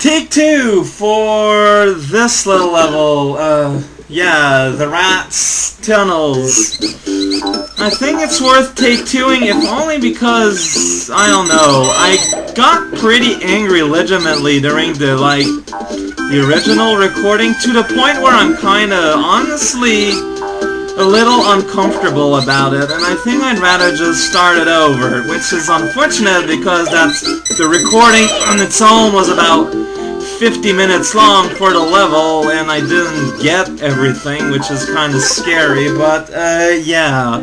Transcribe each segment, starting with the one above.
Take two for this little level. Yeah, the rats tunnels. I think it's worth take twoing, if only because, I don't know, I got pretty angry legitimately during the original recording, to the point where I'm kinda, honestly, a little uncomfortable about it, and I think I'd rather just start it over, which is unfortunate because the recording on its own was about 50 minutes long for the level, and I didn't get everything, which is kind of scary, but, yeah.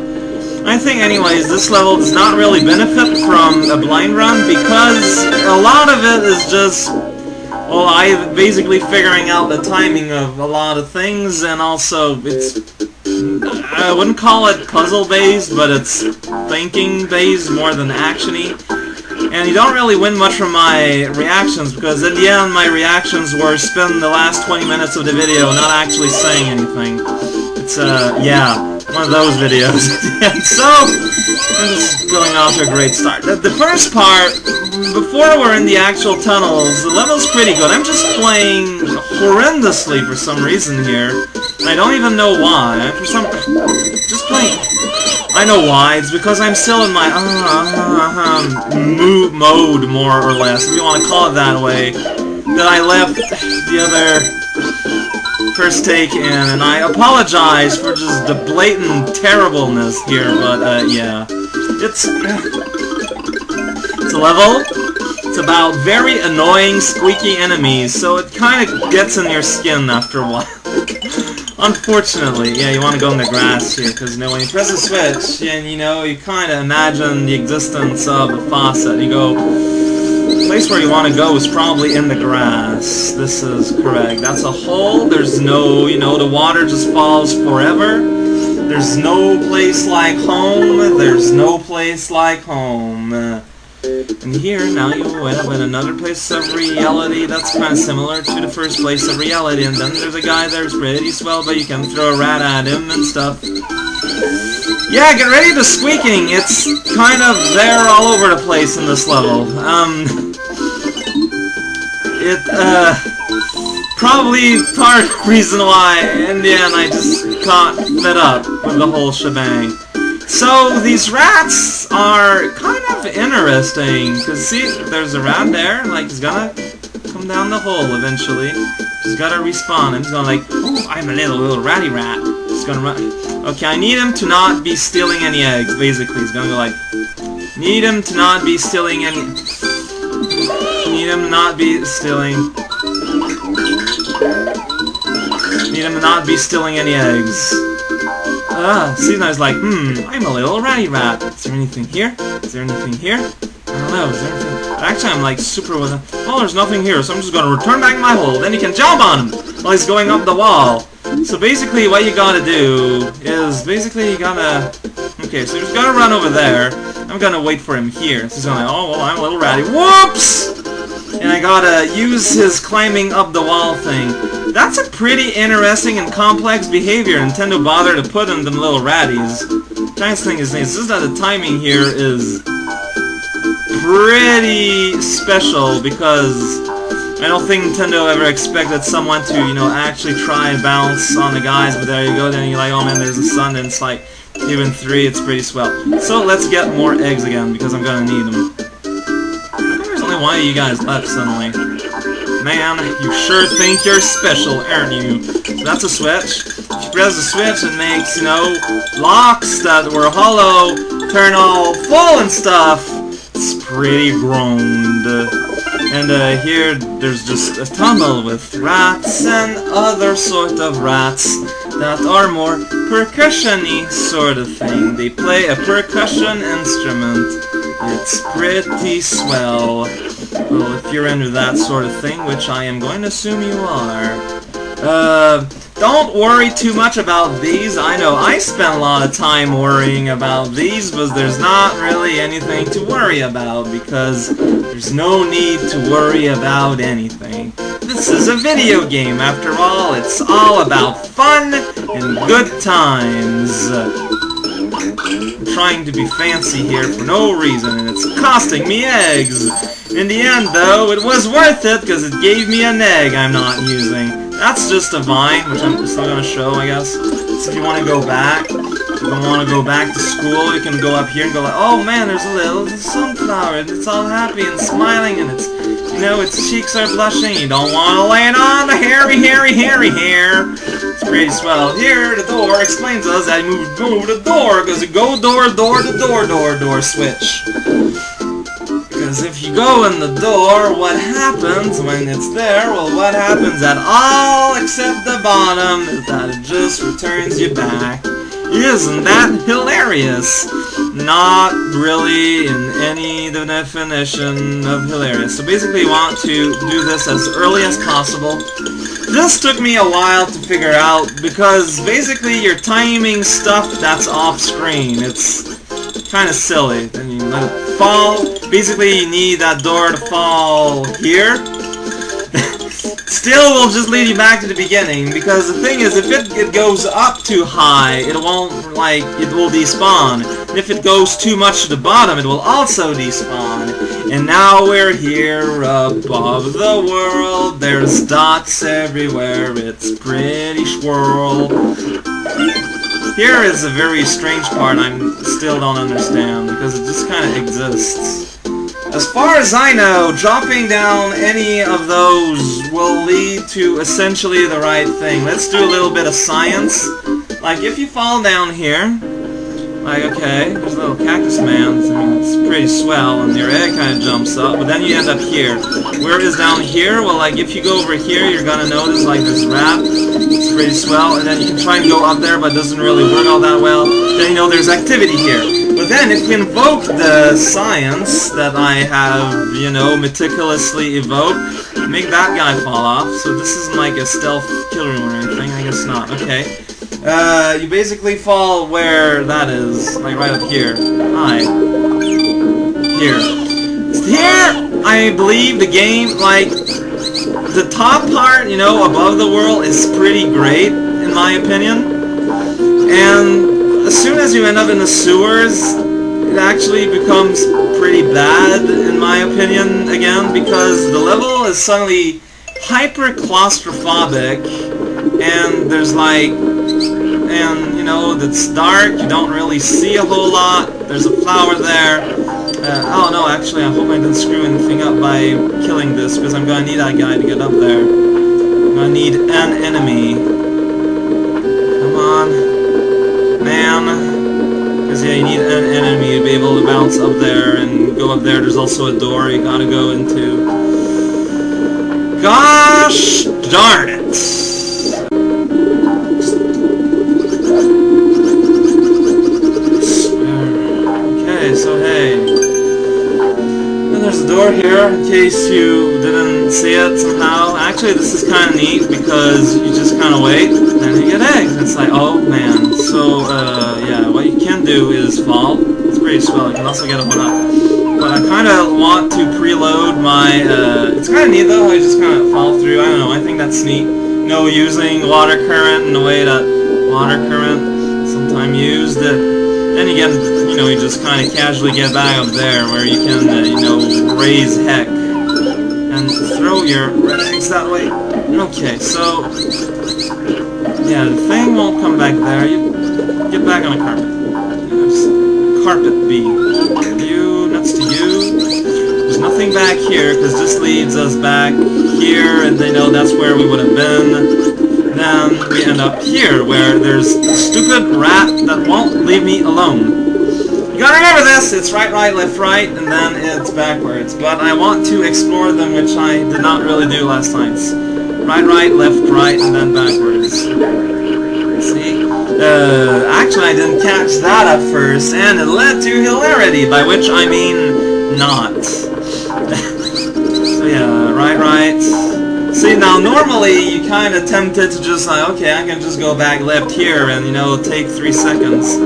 I think, anyways, this level does not really benefit from a blind run, because a lot of it is just, well, I'm basically figuring out the timing of a lot of things, and also, it's, I wouldn't call it puzzle-based, but it's thinking-based more than action-y. And you don't really win much from my reactions, because in the end my reactions were spend the last 20 minutes of the video not actually saying anything. It's, yeah, one of those videos. And so, I'm just going off to a great start. The first part, before we're in the actual tunnels, the level's pretty good. I'm just playing horrendously for some reason here. I don't even know why. Just playing. I know why. It's because I'm still in my mode, more or less, if you want to call it that way, that I left the other first take in, and I apologize for just the blatant terribleness here, but yeah. It's a level. It's about very annoying, squeaky enemies, so it kind of gets in your skin after a while. Unfortunately, yeah, you want to go in the grass here, because, you know, when you press the switch, and, you know, you kind of imagine the existence of a faucet. You go, the place where you want to go is probably in the grass. This is correct. That's a hole. There's no, you know, the water just falls forever. There's no place like home. There's no place like home. And here, now you end up in another place of reality that's kind of similar to the first place of reality, and then there's a guy there's pretty swell, but you can throw a rat at him and stuff. Yeah, get ready to squeaking! It's kind of there all over the place in this level. Probably part of the reason why, in the end, I just got fed up with the whole shebang. So, these rats are kind of interesting, because see, there's a rat there, like, he's gonna come down the hole eventually. He's gotta respawn, and he's gonna like, oh, I'm a little ratty rat. He's gonna run. Okay, I need him to not be stealing any eggs, basically. He's gonna go like, need him to not be stealing any... Need him to not be stealing... Need him to not be stealing any eggs. See, now he's like, I'm a little ratty rat. Is there anything here? Is there anything here? I don't know, is there anything? But actually, I'm like super with him. Well, there's nothing here, so I'm just gonna return back my hole. Then you can jump on him while he's going up the wall. So basically, what you gotta do is, basically, you gotta... Okay, so he's gonna run over there. I'm gonna wait for him here. So he's gonna like, oh, well, I'm a little ratty. Whoops! And I gotta use his climbing up the wall thing. That's a pretty interesting and complex behavior Nintendo bothered to put in them little ratties. Nice thing is just that the timing here is pretty special, because I don't think Nintendo ever expected someone to, you know, actually try and bounce on the guys, but there you go, then you're like, oh man, there's a sun, and it's like, even 3, it's pretty swell. So let's get more eggs again, because I'm gonna need them. There's only one of you guys left suddenly. Man, you sure think you're special, aren't you? So that's a switch. If you press the switch, it makes, you know, locks that were hollow turn all full and stuff. It's pretty groaned. And here, there's just a tunnel with rats and other sort of rats that are more percussion-y sort of thing. They play a percussion instrument. It's pretty swell. Well, if you're into that sort of thing, which I am going to assume you are. Don't worry too much about these. I know I spent a lot of time worrying about these, but there's not really anything to worry about, because there's no need to worry about anything. This is a video game, after all. It's all about fun and good times. I'm trying to be fancy here for no reason, and it's costing me eggs. In the end, though, it was worth it because it gave me an egg I'm not using. That's just a vine, which I'm still going to show, I guess. So if you want to go back, if you want to go back to school, you can go up here and go like, oh man, there's a little sunflower, and it's all happy and smiling, and it's, you know, its cheeks are blushing. You don't want to lay it on the hairy hair. It's pretty swell. Here, the door explains us that you move the door, because you go door to door switch. Because if you go in the door, what happens when it's there? Well, what happens at all except the bottom is that it just returns you back. Isn't that hilarious? Not really in any definition of hilarious. So basically you want to do this as early as possible. This took me a while to figure out because basically you're timing stuff that's off screen. It's kind of silly. Then you let it fall. Basically you need that door to fall here. Still will just lead you back to the beginning, because the thing is, if it goes up too high, it won't, like, it will despawn. And if it goes too much to the bottom, it will also despawn. And now we're here above the world, there's dots everywhere, it's pretty swirl. Here is a very strange part I still don't understand, because it just kind of exists. As far as I know, dropping down any of those will lead to essentially the right thing. Let's do a little bit of science. Like, if you fall down here, like, okay, there's a little cactus man, I mean, it's pretty swell, and your egg kind of jumps up, but then you end up here. Where is down here? Well, like, if you go over here, you're gonna notice, like, this wrap, it's pretty swell, and then you can try and go up there, but it doesn't really work all that well. Then you know there's activity here. But then, if you invoke the science that I have, you know, meticulously evoked, make that guy fall off. So this isn't like a stealth kill room or anything. I guess not. Okay. You basically fall where that is, like right up here. Hi. Here. Here, I believe the game, like, the top part, you know, above the world is pretty great, in my opinion. And as soon as you end up in the sewers, it actually becomes pretty bad, in my opinion, again, because the level is suddenly hyper claustrophobic, and there's like, and you know, it's dark, you don't really see a whole lot, there's a flower there. Oh no, actually, I hope I didn't screw anything up by killing this, because I'm gonna need that guy to get up there. I'm gonna need an enemy. Come on. Man, because yeah, you need an enemy to be able to bounce up there and go up there. There's also a door you gotta go into. Gosh darn it! Okay, so hey. And there's a door here, in case you didn't see it somehow. Actually, this is kind of neat, because you just kind of wait, and then you get eggs. It's like, oh man. So, yeah, what you can do is fall. It's pretty swell. You can also get a one up. But I kind of want to preload my, it's kind of neat though, I just kind of fall through. I don't know, I think that's neat. You know, using water current in the way that water current sometimes used it. Then you get, you know, you just kind of casually get back up there where you can, you know, raise heck and throw your red eggs that way. Okay, so, yeah, the thing won't come back there. You get back on the carpet. Carpet B. You, next to you. There's nothing back here, because this leads us back here, and they know that's where we would have been. Then we end up here, where there's a stupid rat that won't leave me alone. You gotta remember this, it's right, left, right, and then it's backwards. But I want to explore them, which I did not really do last time. Right, left, right, and then backwards. See? Actually I didn't catch that at first, and it led to hilarity, by which I mean not. So yeah, right. See, now normally you kind of tempted to just like, okay, I can just go back left here and, you know, take 3 seconds.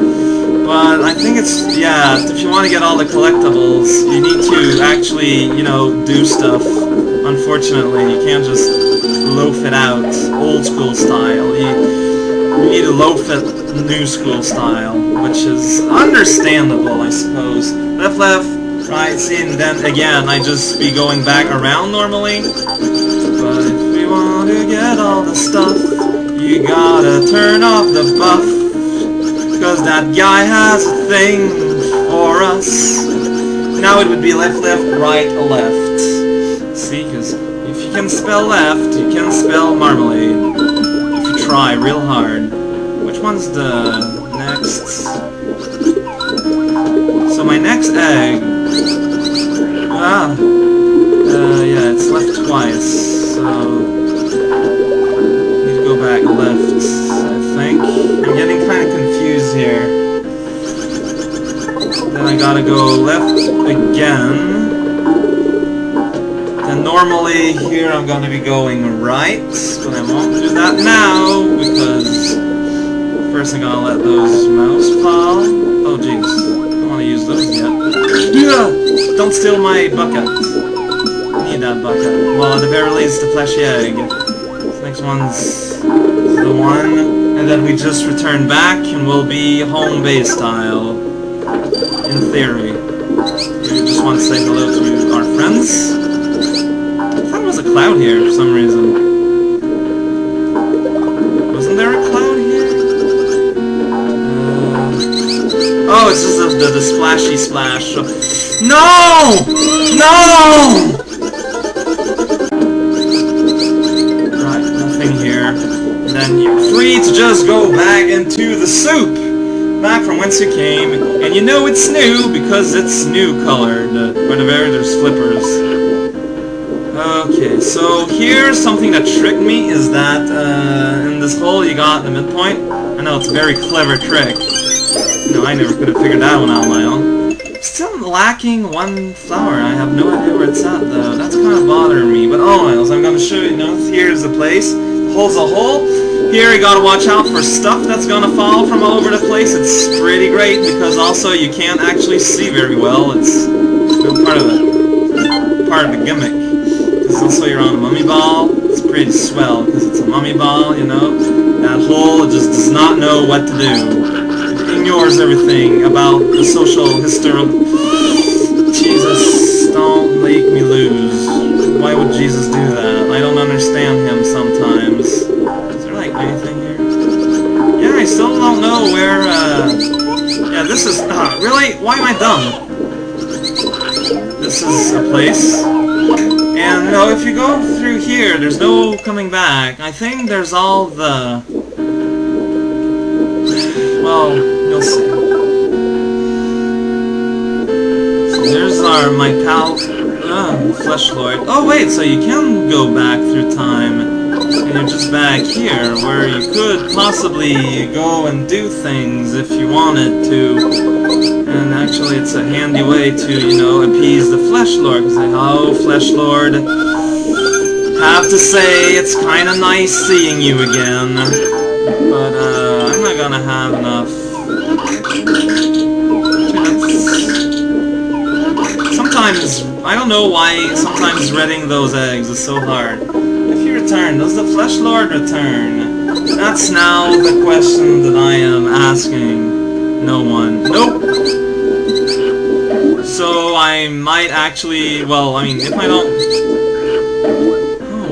But I think it's, yeah, if you want to get all the collectibles, you need to actually, you know, do stuff. Unfortunately, you can't just loaf it out, old school style. You need to loaf it new school style, which is understandable, I suppose. Left, Right, see, and then again, I just be going back around normally. But if we want to get all the stuff, you gotta turn off the buff. Cause that guy has a thing for us. Now it would be left, left, right, left. See, cause if you can spell left, you can spell marmalade. If you try real hard. Which one's the next? So my next egg... yeah, it's left twice, so... need to go back left, I think. I'm getting kind of confused here. Then I gotta go left again. Then normally here I'm gonna be going right, but I won't do that now, because... first I'm gonna let those mouse fall. Oh jeez, I don't want to use those yet. Don't steal my bucket. I need that bucket. Well, at the very least, the fleshy egg. This next one's the one, and then we just return back, and we'll be home base style. In theory. We just want to say hello to our friends. I thought there was a cloud here for some reason. Wasn't there a cloud here? Oh, it's just the splashy splash. No! No! Right, nothing here. And then you're free to just go back into the soup! Back from whence you came. And you know it's new because it's new colored. Whatever, there's flippers. Okay, so here's something that tricked me is that in this hole you got the midpoint. I know it's a very clever trick. No, I never could have figured that one out on my own. Still lacking one flower. I have no idea where it's at, though. That's kind of bothering me. But oh well, I'm going to show you. Here's the place. The hole's a hole. Here you got to watch out for stuff that's going to fall from all over the place. It's pretty great because also you can't actually see very well. It's part of the gimmick. Because also you're on a mummy ball. It's pretty swell because it's a mummy ball, you know. That hole just does not know what to do. Ignores everything about the social history. Jesus, don't make me lose. Why would Jesus do that? I don't understand him sometimes. Is there like anything here? Yeah, I still don't know where, yeah, this is, really? Why am I dumb? This is a place. And, you know, if you go through here, there's no coming back. I think there's all the... well, you'll see. So there's my pal, Fleshlord. Oh wait, so you can go back through time, and you're just back here, where you could possibly go and do things if you wanted to. And actually it's a handy way to, you know, appease the Fleshlord. Say, oh, Fleshlord, have to say, it's kinda nice seeing you again. But, I'm not gonna have enough. Sometimes, I don't know why sometimes reading those eggs is so hard. If you return, does the Fleshlord return? That's now the question that I am asking. No one. Nope! So I might actually, well, I mean, if I don't...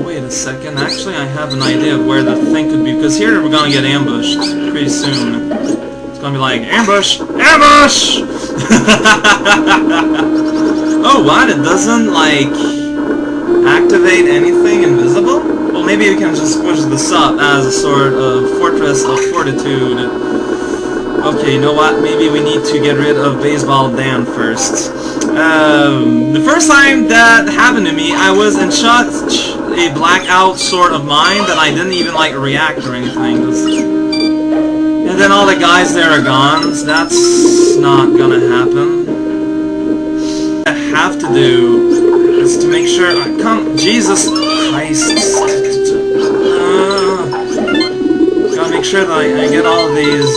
wait a second, actually I have an idea of where the thing could be, because here we're gonna get ambushed pretty soon. It's gonna be like, ambush! Ambush! Oh, what? It doesn't, like, activate anything invisible? Well, maybe we can just push this up as a sort of fortress of fortitude. Okay, you know what? Maybe we need to get rid of Baseball Dan first. The first time that happened to me, I was in such a blackout sort of mind that I didn't even, like, react or anything. And then all the guys there are gone, so that's not gonna happen. What I have to do is to make sure... Jesus Christ. Gotta make sure that I get all of these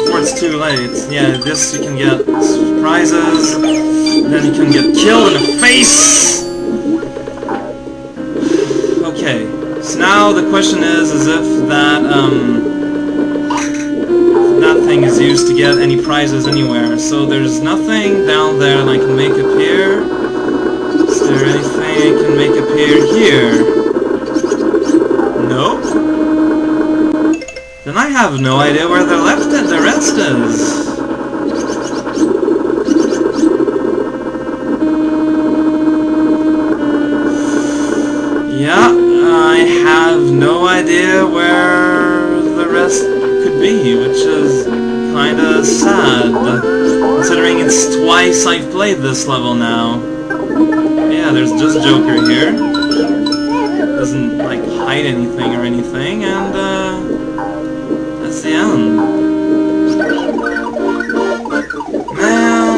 before it's too late. Yeah, this you can get prizes, then you can get killed in the face! Okay, so now the question is if that everything is used to get any prizes anywhere. So there's nothing down there that I can make appear. Is there anything I can make appear here? Nope. Then I have no idea where the rest is. Yeah, I have no idea where the rest could be, which is kinda sad, considering it's twice I've played this level now. Yeah, there's just Joker here. Doesn't, like, hide anything or anything, and, that's the end. Man...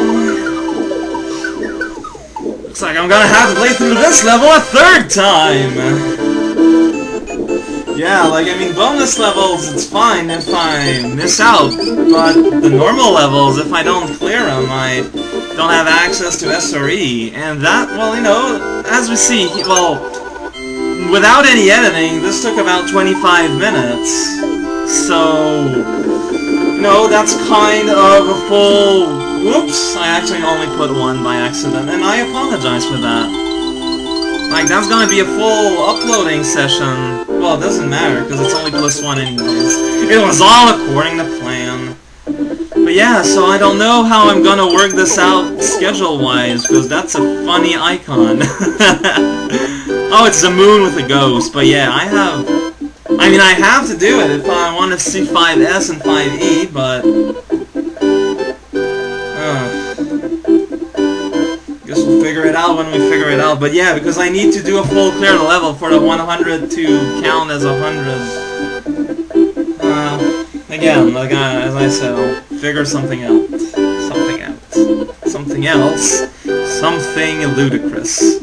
Looks like I'm gonna have to play through this level a third time! Yeah, like, I mean, bonus levels, it's fine if I miss out, but the normal levels, if I don't clear them, I don't have access to SRE, and that, well, you know, as we see, well, without any editing, this took about 25 minutes, so, you know, that's kind of a full, whoops, I actually only put one by accident, and I apologize for that. Like, that's gonna be a full uploading session. Well, it doesn't matter, because it's only +1 anyways. It was all according to plan. But yeah, so I don't know how I'm gonna work this out schedule-wise, because that's a funny icon. Oh, it's the moon with a ghost, but yeah, I have to do it if I want to see 5S and 5E, but... guess we'll figure it out when we figure it out, but yeah, because I need to do a full clear level for the 100 to count as 100. Again, like as I said, I'll figure something out. Something else. Something ludicrous.